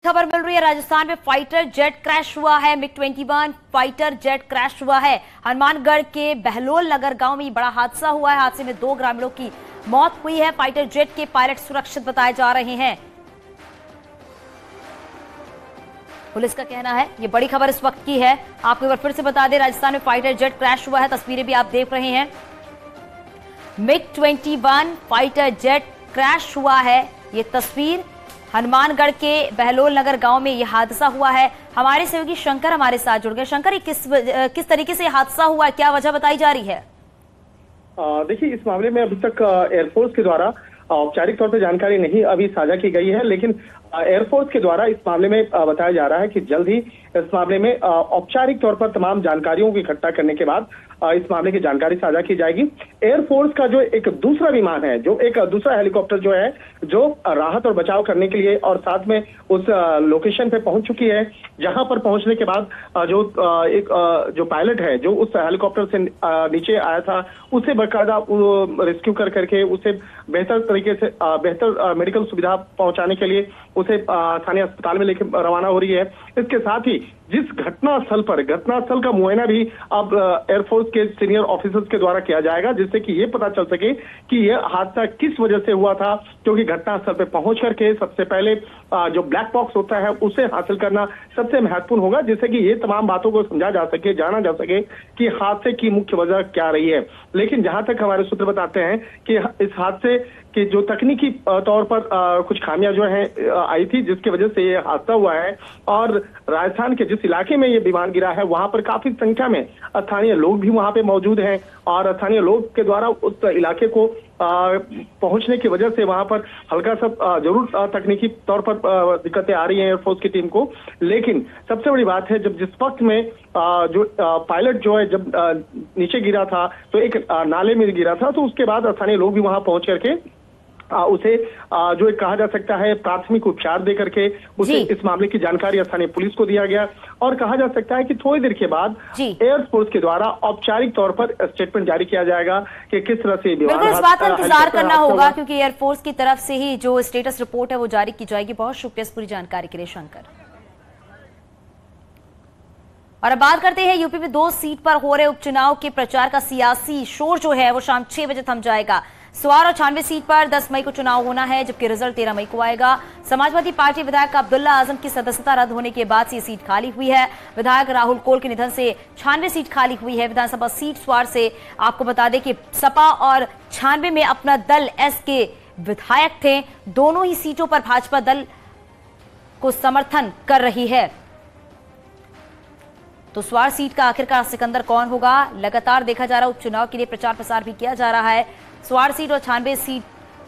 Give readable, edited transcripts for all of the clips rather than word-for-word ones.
खबर मिल रही है, राजस्थान में फाइटर जेट क्रैश हुआ है। MiG-21 फाइटर जेट क्रैश हुआ है। हनुमानगढ़ के बहलोल नगर गांव में ये बड़ा हादसा हुआ है। हादसे में 2 ग्रामीणों की मौत हुई है। फाइटर जेट के पायलट सुरक्षित बताए जा रहे हैं। पुलिस का कहना है, ये बड़ी खबर इस वक्त की है। आपको एक बार फिर से बता दें, राजस्थान में फाइटर जेट क्रैश हुआ है। तस्वीरें भी आप देख रहे हैं। MiG-21 फाइटर जेट क्रैश हुआ है। ये तस्वीर हनुमानगढ़ के बहलोल नगर गांव में यह हादसा हुआ है। हमारे सहयोगी शंकर हमारे साथ जुड़ गए। शंकर, ये किस तरीके से हादसा हुआ है, क्या वजह बताई जा रही है? देखिए, इस मामले में अभी तक एयरफोर्स के द्वारा औपचारिक तौर पर जानकारी नहीं अभी साझा की गई है, लेकिन एयरफोर्स के द्वारा इस मामले में बताया जा रहा है कि जल्द ही इस मामले में औपचारिक तौर पर तमाम जानकारियों को इकट्ठा करने के बाद इस मामले की जानकारी साझा की जाएगी। एयरफोर्स का जो एक दूसरा विमान है, जो एक दूसरा हेलीकॉप्टर जो है, जो राहत और बचाव करने के लिए और साथ में उस लोकेशन पे पहुंच चुकी है, जहां पर पहुंचने के बाद जो पायलट है, जो उस हेलीकॉप्टर से नीचे आया था, उसे बाकायदा रेस्क्यू करके उसे बेहतर तरीके से बेहतर मेडिकल सुविधा पहुंचाने के लिए उसे स्थानीय अस्पताल में लेकर रवाना हो रही है। इसके साथ ही जिस घटनास्थल का मुआयना भी अब एयरफोर्स के सीनियर ऑफिसर्स के द्वारा किया जाएगा, जिससे कि ये पता चल सके कि यह हादसा किस वजह से हुआ था। क्योंकि घटनास्थल पे पहुंच करके सबसे पहले जो ब्लैक बॉक्स होता है उसे हासिल करना सबसे महत्वपूर्ण होगा, जिससे कि ये तमाम बातों को समझा जा सके, जाना जा सके कि हादसे की मुख्य वजह क्या रही है। लेकिन जहां तक हमारे सूत्र बताते हैं कि इस हादसे कि जो तकनीकी तौर पर कुछ खामियां जो है आई थी, जिसकी वजह से ये हादसा हुआ है। और राजस्थान के जिस इलाके में ये विमान गिरा है, वहां पर काफी संख्या में स्थानीय लोग भी वहां पे मौजूद हैं, और स्थानीय लोग के द्वारा उस इलाके को पहुंचने की वजह से वहां पर हल्का सा जरूर तकनीकी तौर पर दिक्कतें आ रही हैं एयरफोर्स की टीम को। लेकिन सबसे बड़ी बात है, जब जिस वक्त में जो पायलट जो है जब नीचे गिरा था, तो एक नाले में गिरा था, तो उसके बाद स्थानीय लोग भी वहां पहुंच करके उसे जो कहा जा सकता है प्राथमिक उपचार दे करके उसे इस मामले की जानकारी स्थानीय पुलिस को दिया गया। और कहा जा सकता है कि थोड़ी देर के बाद एयरफोर्स के द्वारा औपचारिक तौर पर स्टेटमेंट जारी किया जाएगा कि किस तरह से बिल्कुल इस बात का इंतजार करना होगा, क्योंकि एयरफोर्स की तरफ से ही जो स्टेटस रिपोर्ट है वो जारी की जाएगी। बहुत शुक्रिया इस पूरी जानकारी के लिए शंकर। और अब बात करते हैं, यूपी में 2 सीट पर हो रहे उपचुनाव के प्रचार का सियासी शोर जो है वो शाम 6 बजे थम जाएगा। स्वार और 96 सीट पर 10 मई को चुनाव होना है, जबकि रिजल्ट 13 मई को आएगा। समाजवादी पार्टी विधायक अब्दुल्ला आजम की सदस्यता रद्द होने के बाद से सीट खाली हुई है। विधायक राहुल कोल के निधन से 96 सीट खाली हुई है। विधानसभा सीट स्वार से आपको बता दें कि सपा और 96 में अपना दल एस के विधायक थे। दोनों ही सीटों पर भाजपा दल को समर्थन कर रही है। तो स्वार सीट का आखिरकार सिकंदर कौन होगा, लगातार देखा जा रहा है। उपचुनाव के लिए प्रचार प्रसार भी किया जा रहा है। स्वार सीट और 96 सीट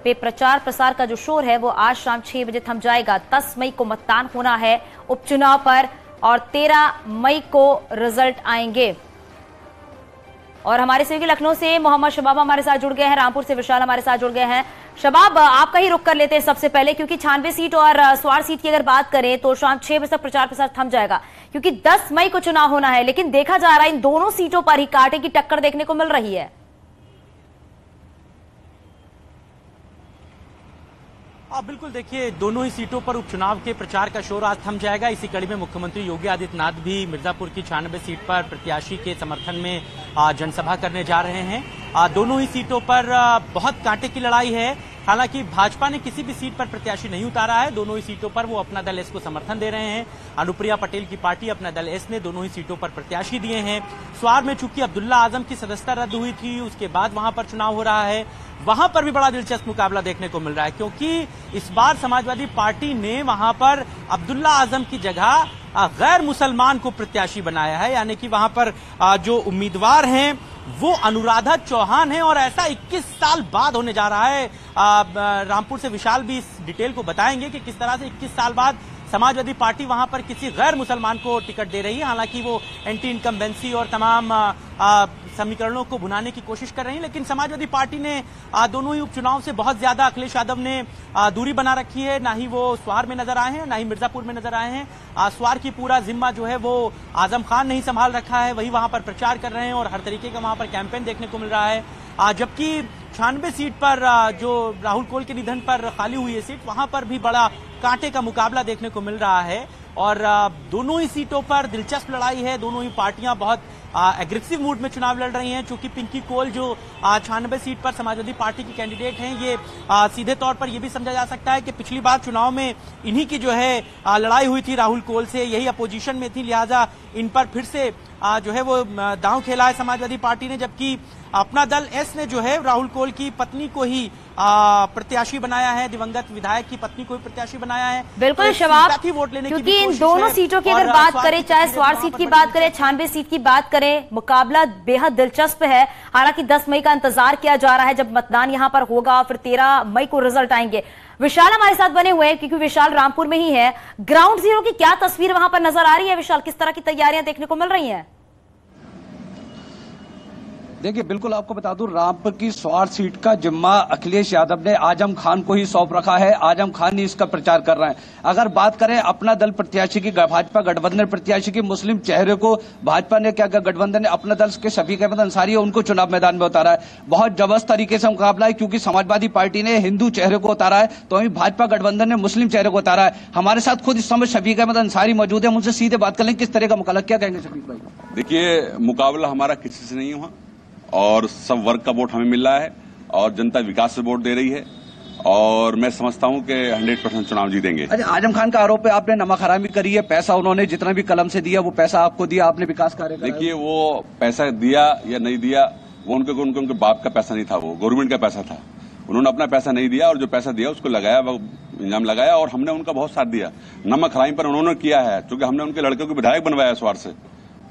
पे प्रचार प्रसार का जो शोर है वो आज शाम 6 बजे थम जाएगा। 10 मई को मतदान होना है उपचुनाव पर, और 13 मई को रिजल्ट आएंगे। और हमारे सहयोगी लखनऊ से मोहम्मद शबाब हमारे साथ जुड़ गए हैं, रामपुर से विशाल हमारे साथ जुड़ गए हैं। शबाब, आपका ही रुख कर लेते हैं सबसे पहले, क्योंकि 96 सीट और स्वार सीट की अगर बात करें तो शाम 6 बजे तक प्रचार प्रसार थम जाएगा, क्योंकि 10 मई को चुनाव होना है। लेकिन देखा जा रहा है इन दोनों सीटों पर ही कांटे की टक्कर देखने को मिल रही है। बिल्कुल, देखिए, दोनों ही सीटों पर उपचुनाव के प्रचार का शोर आज थम जाएगा। इसी कड़ी में मुख्यमंत्री योगी आदित्यनाथ भी मिर्जापुर की 96 सीट पर प्रत्याशी के समर्थन में जनसभा करने जा रहे हैं। दोनों ही सीटों पर बहुत कांटे की लड़ाई है। हालांकि भाजपा ने किसी भी सीट पर प्रत्याशी नहीं उतारा है। दोनों ही सीटों पर वो अपना दल एस को समर्थन दे रहे हैं। अनुप्रिया पटेल की पार्टी अपना दल एस ने दोनों ही सीटों पर प्रत्याशी दिए हैं। स्वार में चूंकि अब्दुल्ला आजम की सदस्यता रद्द हुई थी, उसके बाद वहां पर चुनाव हो रहा है। वहां पर भी बड़ा दिलचस्प मुकाबला देखने को मिल रहा है, क्योंकि इस बार समाजवादी पार्टी ने वहां पर अब्दुल्ला आजम की जगह गैर मुसलमान को प्रत्याशी बनाया है। यानी कि वहां पर जो उम्मीदवार हैं वो अनुराधा चौहान है, और ऐसा 21 साल बाद होने जा रहा है। रामपुर से विशाल भी इस डिटेल को बताएंगे कि किस तरह से 21 साल बाद समाजवादी पार्टी वहां पर किसी गैर मुसलमान को टिकट दे रही है। हालांकि वो एंटी इनकम्बेंसी और तमाम समीकरणों को भुनाने की कोशिश कर रही है, लेकिन समाजवादी पार्टी ने दोनों ही उपचुनाव से बहुत ज्यादा अखिलेश यादव ने दूरी बना रखी है। ना ही वो स्वार में नजर आए हैं, ना ही मिर्जापुर में नजर आए हैं। स्वार की पूरा जिम्मा जो है वो आजम खान ने ही संभाल रखा है, वही वहां पर प्रचार कर रहे हैं और हर तरीके का वहां पर कैंपेन देखने को मिल रहा है। जबकि 96 सीट पर जो राहुल कोल के निधन पर खाली हुई है सीट, वहां पर भी बड़ा कांटे का मुकाबला देखने को मिल रहा है और दोनों ही सीटों पर दिलचस्प लड़ाई है। दोनों ही पार्टियां बहुत एग्रेसिव मूड में चुनाव लड़ रही हैं। चूंकि पिंकी कोल जो 96 सीट पर समाजवादी पार्टी की कैंडिडेट हैं, ये सीधे तौर पर यह भी समझा जा सकता है कि पिछली बार चुनाव में इन्हीं की जो है लड़ाई हुई थी राहुल कोल से, यही अपोजिशन में थी, लिहाजा इन पर फिर से जो है वो दांव खेला है समाजवादी पार्टी ने। जबकि अपना दल एस ने जो है राहुल कोल की पत्नी को ही प्रत्याशी बनाया है, दिवंगत विधायक की पत्नी को ही प्रत्याशी बनाया है। बिल्कुल शवाब, क्योंकि इन दोनों सीटों की अगर बात करें, चाहे स्वार सीट की बात करें, 96 सीट की बात करें, मुकाबला बेहद दिलचस्प है। हालांकि 10 मई का इंतजार किया जा रहा है जब मतदान यहां पर होगा, फिर 13 मई को रिजल्ट आएंगे। विशाल हमारे साथ बने हुए हैं क्योंकि विशाल रामपुर में ही है। ग्राउंड जीरो की क्या तस्वीर वहां पर नजर आ रही है विशाल, किस तरह की तैयारियां देखने को मिल रही हैं? देखिए, बिल्कुल आपको बता दूं, रामपुर की स्वार सीट का जिम्मा अखिलेश यादव ने आजम खान को ही सौंप रखा है। आजम खान ही इसका प्रचार कर रहे हैं। अगर बात करें अपना दल प्रत्याशी की, भाजपा गठबंधन प्रत्याशी की, मुस्लिम चेहरे को भाजपा ने क्या गठबंधन ने अपना दल के शफीक अहमद अंसारी उनको चुनाव मैदान में उतारा है। बहुत जबरदस्त तरीके से मुकाबला है क्योंकि समाजवादी पार्टी ने हिंदू चेहरे को उतारा है, तो वहीं भाजपा गठबंधन ने मुस्लिम चेहरे को उतारा है। हमारे साथ खुद इस समय शफीक अहमद अंसारी मौजूद है, उनसे सीधे बात कर लें किस तरह का मुकाबला, क्या कहेंगे शफीक भाई? देखिए, मुकाबला हमारा किसी से नहीं हुआ और सब वर्ग का वोट हमें मिल रहा है और जनता विकास से वोट दे रही है और मैं समझता हूं कि 100% चुनाव जीतेंगे। अच्छा, आजम खान का आरोप है आपने नमक हरामी करी है, पैसा उन्होंने जितना भी कलम से दिया वो पैसा आपको दिया, आपने विकास कार्य कराया। देखिए, वो पैसा दिया या नहीं दिया वो उनके बाप का पैसा नहीं था, वो गवर्नमेंट का पैसा था। उन्होंने अपना पैसा नहीं दिया और जो पैसा दिया उसको लगाया, वो इल्जाम लगाया और हमने उनका बहुत साथ दिया। नमक हरामी पर उन्होंने किया है क्योंकि हमने उनके लड़के को विधायक बनवाया स्वार से,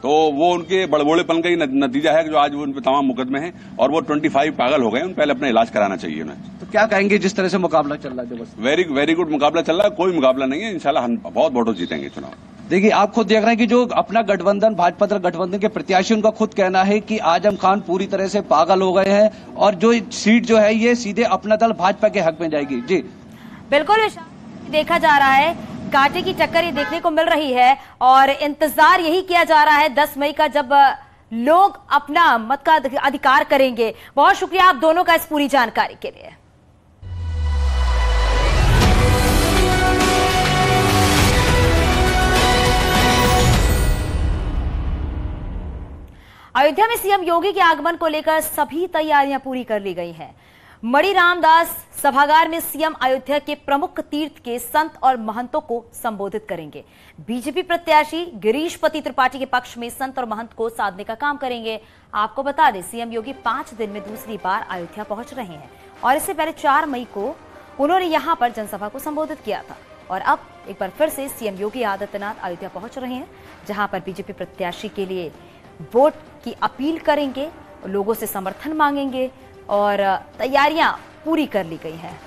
तो वो उनके बड़बोड़ेपन का ही नतीजा है कि जो आज वो उन पर तमाम मुकदमे हैं और वो 25 पागल हो गए। उन पहले अपना इलाज कराना चाहिए उन्हें। तो क्या कहेंगे जिस तरह से मुकाबला चल रहा है? वेरी गुड मुकाबला चल रहा है, कोई मुकाबला नहीं है, इंशाल्लाह हम बहुत वोटों जीतेंगे चुनाव। देखिए, आप खुद देख रहे हैं कि जो अपना गठबंधन भाजपा गठबंधन के प्रत्याशी, उनका खुद कहना है कि आजम खान पूरी तरह से पागल हो गए हैं और जो सीट जो है ये सीधे अपना दल भाजपा के हक में जाएगी। जी बिल्कुल, देखा जा रहा है कांटे की टक्कर ही देखने को मिल रही है और इंतजार यही किया जा रहा है 10 मई का जब लोग अपना मत का अधिकार करेंगे। बहुत शुक्रिया आप दोनों का इस पूरी जानकारी के लिए। अयोध्या में सीएम योगी के आगमन को लेकर सभी तैयारियां पूरी कर ली गई हैं। मणि रामदास सभागार में सीएम अयोध्या के प्रमुख तीर्थ के संत और महंतों को संबोधित करेंगे। बीजेपी प्रत्याशी गिरीशपति त्रिपाठी के पक्ष में संत और महंत को साधने का काम करेंगे। आपको बता दें, सीएम योगी 5 दिन में दूसरी बार अयोध्या पहुंच रहे हैं और इससे पहले 4 मई को उन्होंने यहां पर जनसभा को संबोधित किया था और अब एक बार फिर से सीएम योगी आदित्यनाथ अयोध्या पहुंच रहे हैं, जहां पर बीजेपी प्रत्याशी के लिए वोट की अपील करेंगे, लोगों से समर्थन मांगेंगे और तैयारियां पूरी कर ली गई हैं।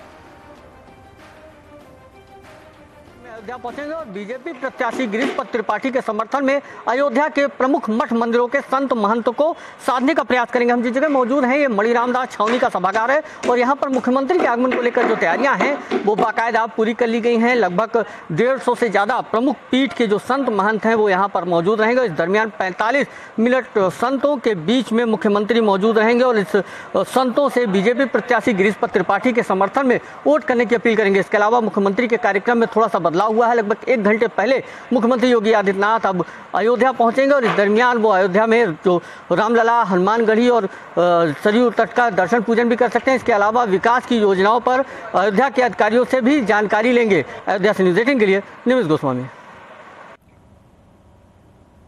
अयोध्या पहुंचेंगे और बीजेपी प्रत्याशी गिरीशपति त्रिपाठी के समर्थन में अयोध्या के प्रमुख मठ मंदिरों के संत महंत को साधने का प्रयास करेंगे। हम जिस जगह मौजूद हैं ये मणि रामदास छावनी का सभागार है और यहाँ पर मुख्यमंत्री के आगमन को लेकर जो तैयारियां हैं वो बाकायदा पूरी कर ली गई हैं। लगभग 150 से ज्यादा प्रमुख पीठ के जो संत महंत हैं वो यहाँ पर मौजूद रहेंगे। इस दरमियान 45 मिनट संतों के बीच में मुख्यमंत्री मौजूद रहेंगे और इस संतों से बीजेपी प्रत्याशी गिरीशपति त्रिपाठी के समर्थन में वोट करने की अपील करेंगे। इसके अलावा मुख्यमंत्री के कार्यक्रम में थोड़ा सा बदलाव हुआ है। लगभग 1 घंटे पहले मुख्यमंत्री योगी आदित्यनाथ अब अयोध्या पहुंचेंगे और इस दरमियान वो अयोध्या में जो रामलला, हनुमानगढ़ी और सरयू तट का दर्शन पूजन भी कर सकते हैं। इसके अलावा विकास की योजनाओं पर अयोध्या के अधिकारियों से भी जानकारी लेंगे। अयोध्या से न्यूज़ 18 के लिए निमिष गोस्वामी।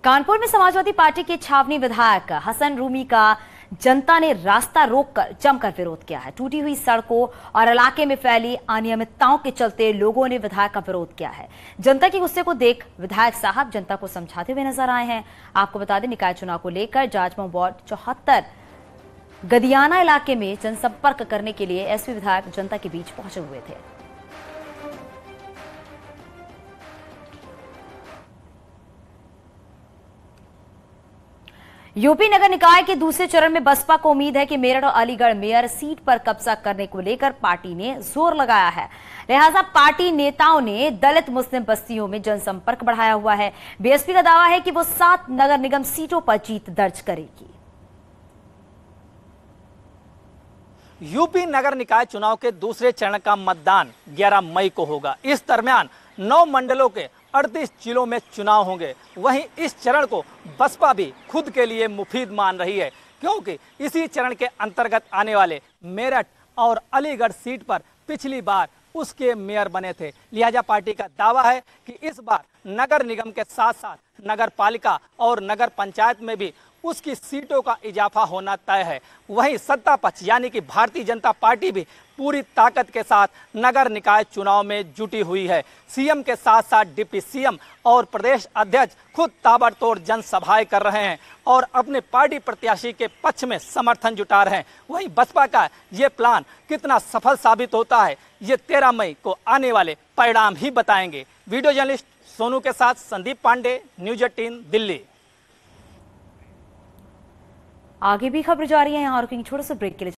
कानपुर में समाजवादी पार्टी के छावनी विधायक हसन रूमी का जनता ने रास्ता रोककर जमकर विरोध किया है। टूटी हुई सड़कों और इलाके में फैली अनियमितताओं के चलते लोगों ने विधायक का विरोध किया है। जनता के गुस्से को देख विधायक साहब जनता को समझाते हुए नजर आए हैं। आपको बता दें, निकाय चुनाव को लेकर जाजमऊ वार्ड 74 गदियाना इलाके में जनसंपर्क करने के लिए एसपी विधायक जनता के बीच पहुंचे हुए थे। यूपी नगर निकाय के दूसरे चरण में बसपा को उम्मीद है कि मेरठ और अलीगढ़ मेयर सीट पर कब्जा करने को लेकर पार्टी ने जोर लगाया है। लिहाजा पार्टी नेताओं ने दलित मुस्लिम बस्तियों में जनसंपर्क बढ़ाया हुआ है। बीएसपी का दावा है कि वो 7 नगर निगम सीटों पर जीत दर्ज करेगी। यूपी नगर निकाय चुनाव के दूसरे चरण का मतदान 11 मई को होगा। इस दरमियान 9 मंडलों के 38 जिलों में चुनाव होंगे। वहीं इस चरण को बसपा भी खुद के लिए मुफीद मान रही है, क्योंकि इसी चरण के अंतर्गत आने वाले मेरठ और अलीगढ़ सीट पर पिछली बार उसके मेयर बने थे। लिहाजा पार्टी का दावा है कि इस बार नगर निगम के साथ साथ नगर पालिका और नगर पंचायत में भी उसकी सीटों का इजाफा होना तय है। वहीं सत्ता पक्ष यानी कि भारतीय जनता पार्टी भी पूरी ताकत के साथ नगर निकाय चुनाव में जुटी हुई है। सीएम के साथ साथ डिप्टी सीएम और प्रदेश अध्यक्ष खुद ताबड़तोड़ जनसभाएं कर रहे हैं और अपने पार्टी प्रत्याशी के पक्ष में समर्थन जुटा रहे हैं। वहीं बसपा का ये प्लान कितना सफल साबित होता है, ये 13 मई को आने वाले परिणाम ही बताएंगे। वीडियो जर्नलिस्ट सोनू के साथ संदीप पांडे, न्यूज 18 दिल्ली। आगे भी खबर जारी है, यहाँ रुकेंगे छोटे से ब्रेक के लिए।